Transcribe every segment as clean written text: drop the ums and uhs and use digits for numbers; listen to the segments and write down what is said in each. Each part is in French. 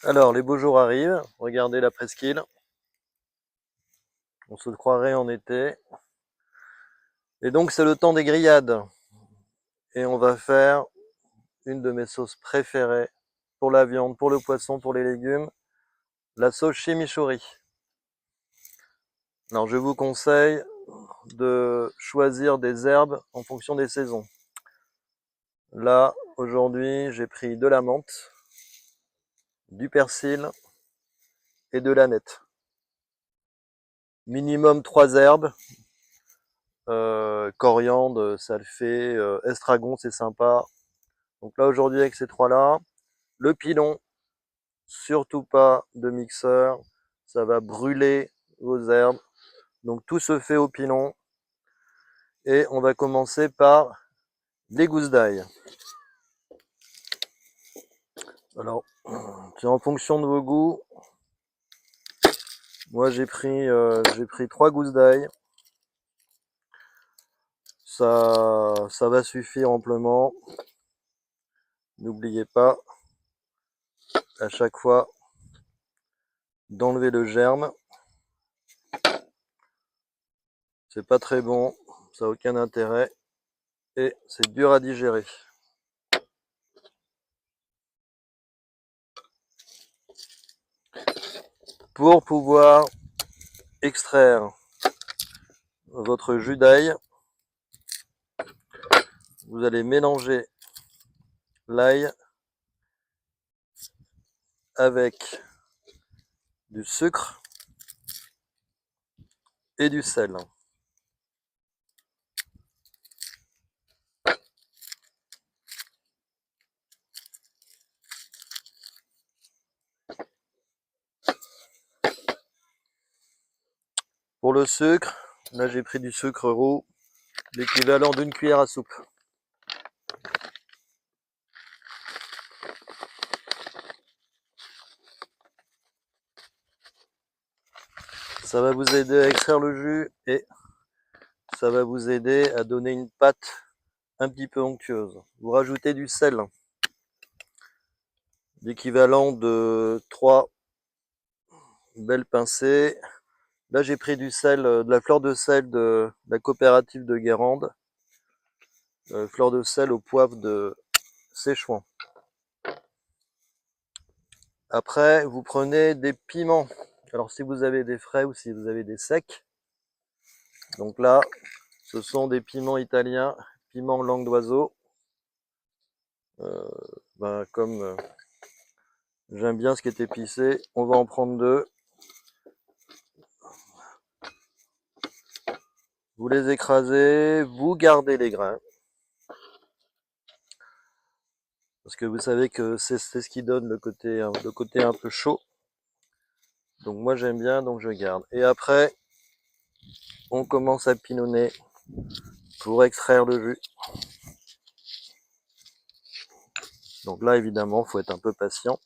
Alors, les beaux jours arrivent. Regardez la presqu'île. On se croirait en été. Et donc, c'est le temps des grillades. Et on va faire une de mes sauces préférées pour la viande, pour le poisson, pour les légumes, la sauce chimichurri. Alors, je vous conseille de choisir des herbes en fonction des saisons. Là, aujourd'hui, j'ai pris de la menthe, du persil et de l'aneth. Minimum 3 herbes. Coriandre, ça le fait. Estragon, c'est sympa. Donc là, aujourd'hui, avec ces trois-là, le pilon, surtout pas de mixeur. Ça va brûler vos herbes. Donc tout se fait au pilon. Et on va commencer par les gousses d'ail. Alors, c'est en fonction de vos goûts. Moi, j'ai pris 3 gousses d'ail. Ça va suffire amplement. N'oubliez pas à chaque fois d'enlever le germe. C'est pas très bon, ça n'a aucun intérêt et c'est dur à digérer. Pour pouvoir extraire votre jus d'ail, vous allez mélanger l'ail avec du sucre et du sel. Pour le sucre, là j'ai pris du sucre roux, l'équivalent d'une cuillère à soupe. Ça va vous aider à extraire le jus et ça va vous aider à donner une pâte un petit peu onctueuse. Vous rajoutez du sel, l'équivalent de 3 belles pincées. Là, j'ai pris du sel, de la fleur de sel de la coopérative de Guérande. Fleur de sel au poivre de Séchouan. Après, vous prenez des piments. Alors, si vous avez des frais ou si vous avez des secs. Donc là, ce sont des piments italiens, piments langue d'oiseau. Comme j'aime bien ce qui est épicé, on va en prendre 2. Vous les écrasez, vous gardez les grains. Parce que vous savez que c'est ce qui donne le côté un peu chaud. Donc moi j'aime bien, donc je garde. Et après, on commence à pinonner pour extraire le jus. Donc là évidemment, il faut être un peu patient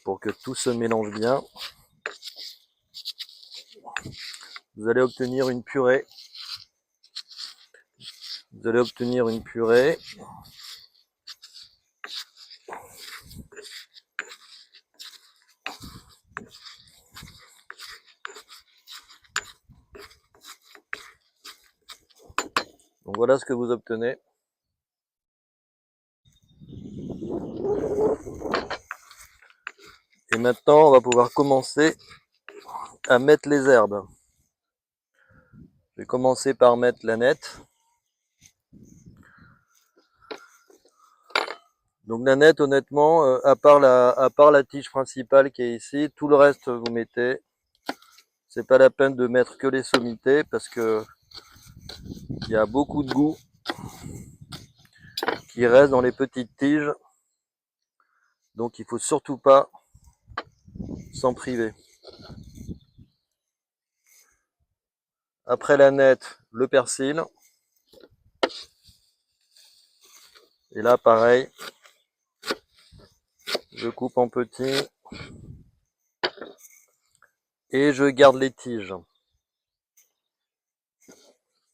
pour que tout se mélange bien. Vous allez obtenir une purée. Vous allez obtenir une purée. Donc voilà ce que vous obtenez. Et maintenant, on va pouvoir commencer à mettre les herbes. Je vais commencer par mettre l'aneth. Donc l'aneth, honnêtement, à part la tige principale qui est ici, tout le reste vous mettez. C'est pas la peine de mettre que les sommités parce que il y a beaucoup de goût qui reste dans les petites tiges. Donc il faut surtout pas s'en priver. Après l'aneth, le persil. Et là, pareil, je coupe en petits et je garde les tiges.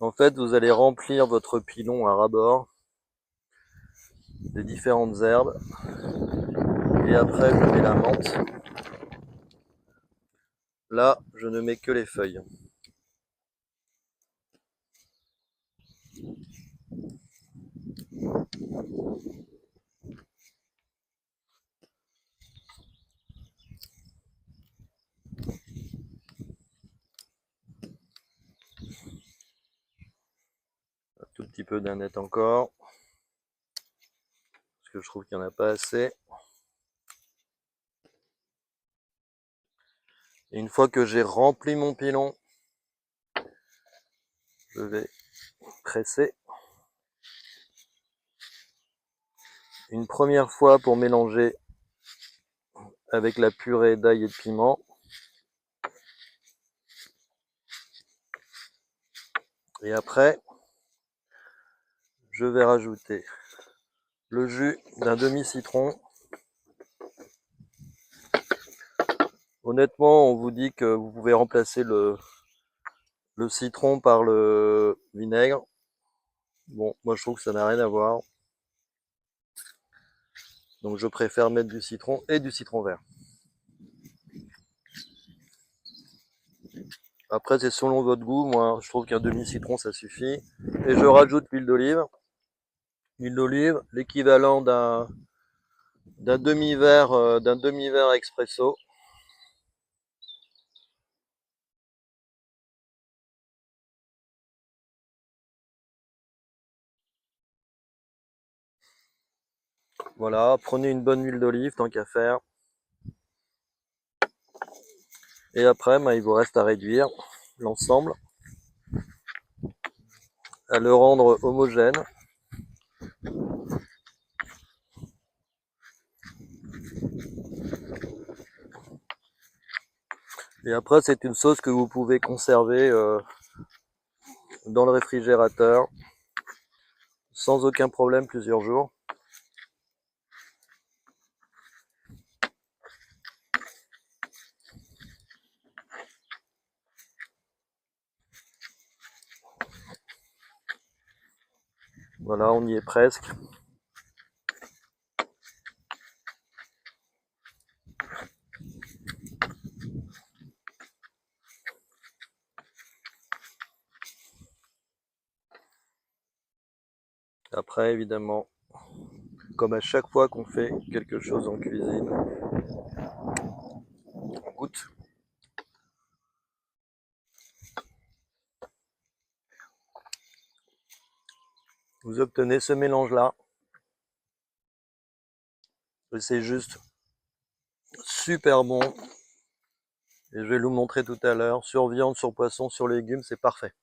En fait, vous allez remplir votre pilon à ras-bord des différentes herbes. Et après, je mets la menthe. Là, je ne mets que les feuilles. Un tout petit peu d'aneth encore, parce que je trouve qu'il n'y en a pas assez. Et une fois que j'ai rempli mon pilon, je vais presser une première fois pour mélanger avec la purée d'ail et de piment. Et après, je vais rajouter le jus d'un demi-citron. Honnêtement, on vous dit que vous pouvez remplacer le citron par le vinaigre. Bon, moi je trouve que ça n'a rien à voir. Donc je préfère mettre du citron et du citron vert. Après, c'est selon votre goût. Moi, je trouve qu'un demi-citron, ça suffit. Et je rajoute l'huile d'olive. L'huile d'olive, l'équivalent d'un demi-verre expresso. Voilà, prenez une bonne huile d'olive, tant qu'à faire. Et après, il vous reste à réduire l'ensemble, à le rendre homogène. Et après, c'est une sauce que vous pouvez conserver dans le réfrigérateur sans aucun problème plusieurs jours. Voilà, on y est presque. Après, évidemment, comme à chaque fois qu'on fait quelque chose en cuisine, on goûte. Vous obtenez ce mélange-là. Et c'est juste super bon. Et je vais vous montrer tout à l'heure, sur viande, sur poisson, sur légumes, c'est parfait.